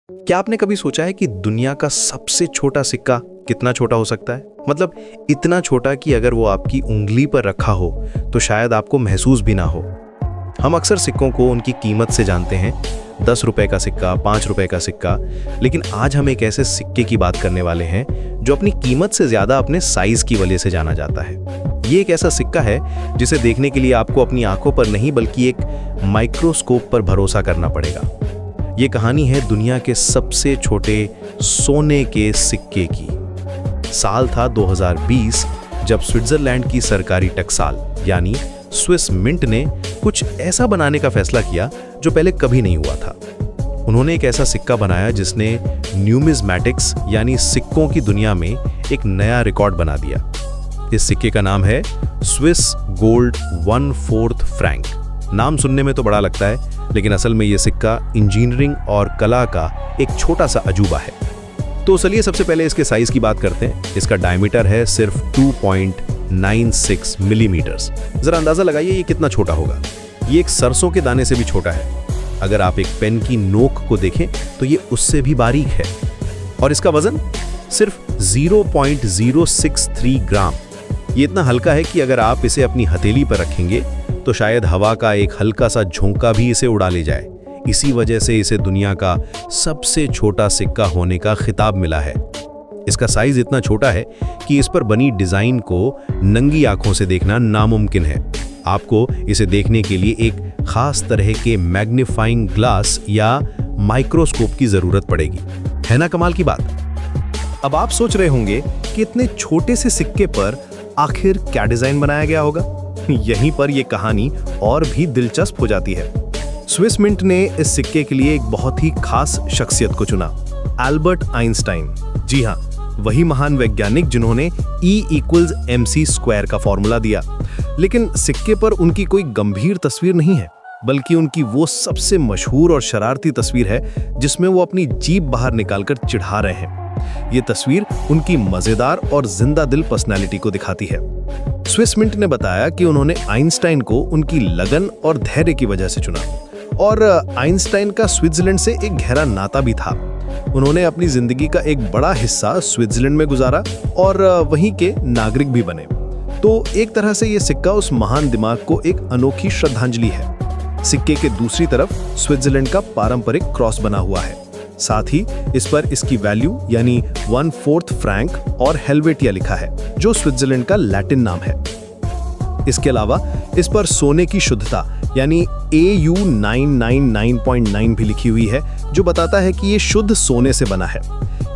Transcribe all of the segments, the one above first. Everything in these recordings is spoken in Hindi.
क्या आपने कभी सोचा है कि दुनिया का सबसे छोटा सिक्का कितना छोटा हो सकता है? मतलब इतना छोटा कि अगर वो आपकी उंगली पर रखा हो तो शायद आपको महसूस भी ना हो। हम अक्सर सिक्कों को उनकी कीमत से जानते हैं, 10 रुपए का सिक्का, 5 रुपए का सिक्का। लेकिन आज हम एक ऐसे सिक्के की बात करने वाले हैं जो अपनी कीमत से ज्यादा अपने साइज की वजह से जाना जाता है। ये एक ऐसा सिक्का है जिसे देखने के लिए आपको अपनी आंखों पर नहीं बल्कि एक माइक्रोस्कोप पर भरोसा करना पड़ेगा। ये कहानी है दुनिया के सबसे छोटे सोने के सिक्के की। साल था 2020 जब स्विट्जरलैंड की सरकारी टकसाल यानी स्विस मिंट ने कुछ ऐसा बनाने का फैसला किया जो पहले कभी नहीं हुआ था। उन्होंने एक ऐसा सिक्का बनाया जिसने न्यूमिज्मैटिक्स यानी सिक्कों की दुनिया में एक नया रिकॉर्ड बना दिया। इस सिक्के का नाम है स्विस गोल्ड 1/4 फ्रैंक। नाम सुनने में तो बड़ा लगता है, लेकिन असल में यह सिक्का इंजीनियरिंग और कला का एक छोटा सा अजूबा है। तो चलिए सबसे पहले इसके साइज की बात करते हैं। इसका डायमीटर है सिर्फ 2.96 मिलीमीटर्स। जरा अंदाजा लगाइए ये कितना छोटा होगा। ये एक सरसों के दाने से भी छोटा है। अगर आप एक पेन की नोक को देखें तो ये उससे भी बारीक है। और इसका वजन सिर्फ 0.063 ग्राम। ये इतना हल्का है कि अगर आप इसे अपनी हथेली पर रखेंगे तो शायद हवा का एक हल्का सा झोंका भी इसे उड़ा ले जाए। इसी वजह से इसे दुनिया का सबसे छोटा सिक्का होने का खिताब मिला है। इसका साइज इतना छोटा है कि इस पर बनी डिजाइन को नंगी आंखों से देखना नामुमकिन है। आपको इसे देखने के लिए एक खास तरह के मैग्नीफाइंग ग्लास या माइक्रोस्कोप की जरूरत पड़ेगी। है ना कमाल की बात। अब आप सोच रहे होंगे कि इतने छोटे से सिक्के पर आखिर क्या डिजाइन बनाया गया होगा। यहीं पर यह कहानी और भी दिलचस्प हो जाती है। स्विस मिंट ने इस सिक्के के लिए एक बहुत ही खास शख्सियत को चुना, एल्बर्ट आइंस्टाइन। जी हाँ, वही महान वैज्ञानिक जिन्होंने E=mc² का फॉर्मूला दिया। लेकिन सिक्के पर उनकी कोई गंभीर तस्वीर नहीं है, बल्कि उनकी वो सबसे मशहूर और शरारती तस्वीर है जिसमें वो अपनी जीभ बाहर निकालकर चिढ़ा रहे हैं। ये तस्वीर उनकी मजेदार और जिंदा दिल पर्सनैलिटी को दिखाती है। स्विस मिंट ने बताया कि उन्होंने आइंस्टाइन को उनकी लगन और धैर्य की वजह से चुना, और आइंस्टाइन का स्विट्जरलैंड से एक गहरा नाता भी था। उन्होंने अपनी जिंदगी का एक बड़ा हिस्सा स्विट्जरलैंड में गुजारा और वहीं के नागरिक भी बने। तो एक तरह से ये सिक्का उस महान दिमाग को एक अनोखी श्रद्धांजलि है। सिक्के के दूसरी तरफ स्विट्जरलैंड का पारंपरिक क्रॉस बना हुआ है। साथ ही इस पर इसकी वैल्यू यानी 1/4 फ्रैंक और हेल्वेटिया लिखा है, जो स्विट्जरलैंड का लैटिन नाम है। इसके अलावा इस पर सोने की शुद्धता यानी AU 999.9 भी लिखी हुई है, जो बताता है कि ये शुद्ध सोने से बना है।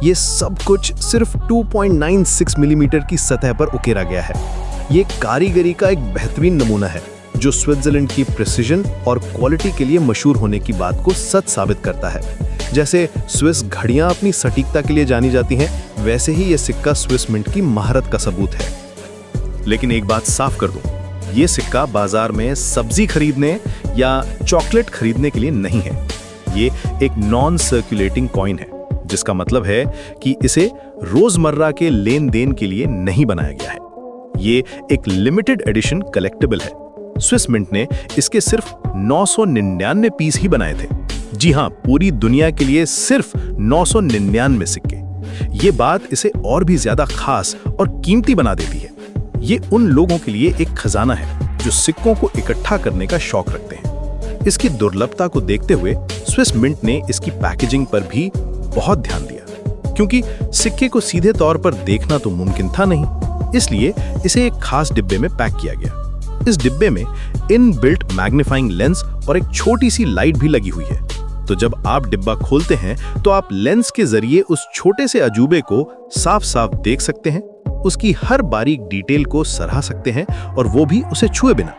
ये सब कुछ सिर्फ 2.96 मिलीमीटर की सतह पर उकेरा गया है। ये कारीगरी का एक बेहतरीन नमूना है जो स्विट्जरलैंड की प्रिसिजन और क्वालिटी के लिए मशहूर होने की बात को सच साबित करता है। जैसे स्विस घड़ियां अपनी सटीकता के लिए जानी जाती हैं, वैसे ही ये सिक्का स्विस मिंट की महारत का सबूत है। लेकिन एक बात साफ कर दूं, ये सिक्का बाजार में सब्जी खरीदने या चॉकलेट खरीदने के लिए नहीं है। ये एक नॉन सर्कुलेटिंग कॉइन है, जिसका मतलब है कि इसे रोजमर्रा के लेन देन के लिए नहीं बनाया गया है। ये एक लिमिटेड एडिशन कलेक्टिबल है। स्विस मिंट ने इसके सिर्फ 999 पीस ही बनाए थे। जी हाँ, पूरी दुनिया के लिए सिर्फ 999 सिक्के। ये बात इसे और भी ज्यादा खास और कीमती बना देती है। ये उन लोगों के लिए एक खजाना है जो सिक्कों को इकट्ठा करने का शौक रखते हैं। इसकी दुर्लभता को देखते हुए स्विस मिंट ने इसकी पैकेजिंग पर भी बहुत ध्यान दिया, क्योंकि सिक्के को सीधे तौर पर देखना तो मुमकिन था नहीं। इसलिए इसे एक खास डिब्बे में पैक किया गया। इस डिब्बे में इनबिल्ट मैग्नीफाइंग लेंस और एक छोटी सी लाइट भी लगी हुई है। तो जब आप डिब्बा खोलते हैं तो आप लेंस के जरिए उस छोटे से अजूबे को साफ साफ देख सकते हैं, उसकी हर बारीक डिटेल को सराह सकते हैं, और वो भी उसे छुए बिना।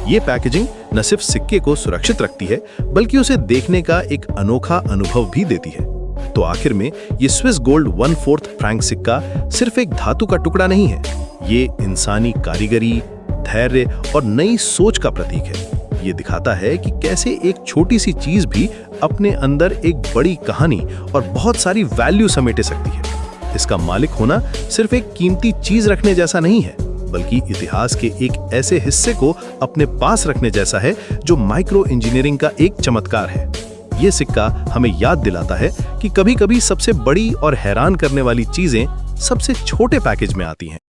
ये पैकेजिंग न सिर्फ सिक्के को सुरक्षित रखती है, बल्कि उसे देखने का एक अनोखा अनुभव भी देती है। तो आखिर में ये स्विस गोल्ड 1/4 फ्रैंक सिक्का सिर्फ एक धातु का टुकड़ा नहीं है। ये इंसानी कारीगरी, धैर्य और नई सोच का प्रतीक है। ये दिखाता है कि कैसे एक छोटी सी चीज भी अपने अंदर एक बड़ी कहानी और बहुत सारी वैल्यू समेटे सकती है। इसका मालिक होना सिर्फ एक कीमती चीज रखने जैसा नहीं है, बल्कि इतिहास के एक ऐसे हिस्से को अपने पास रखने जैसा है जो माइक्रो इंजीनियरिंग का एक चमत्कार है। ये सिक्का हमें याद दिलाता है कि कभी-कभी सबसे बड़ी और हैरान करने वाली चीजें सबसे छोटे पैकेज में आती हैं।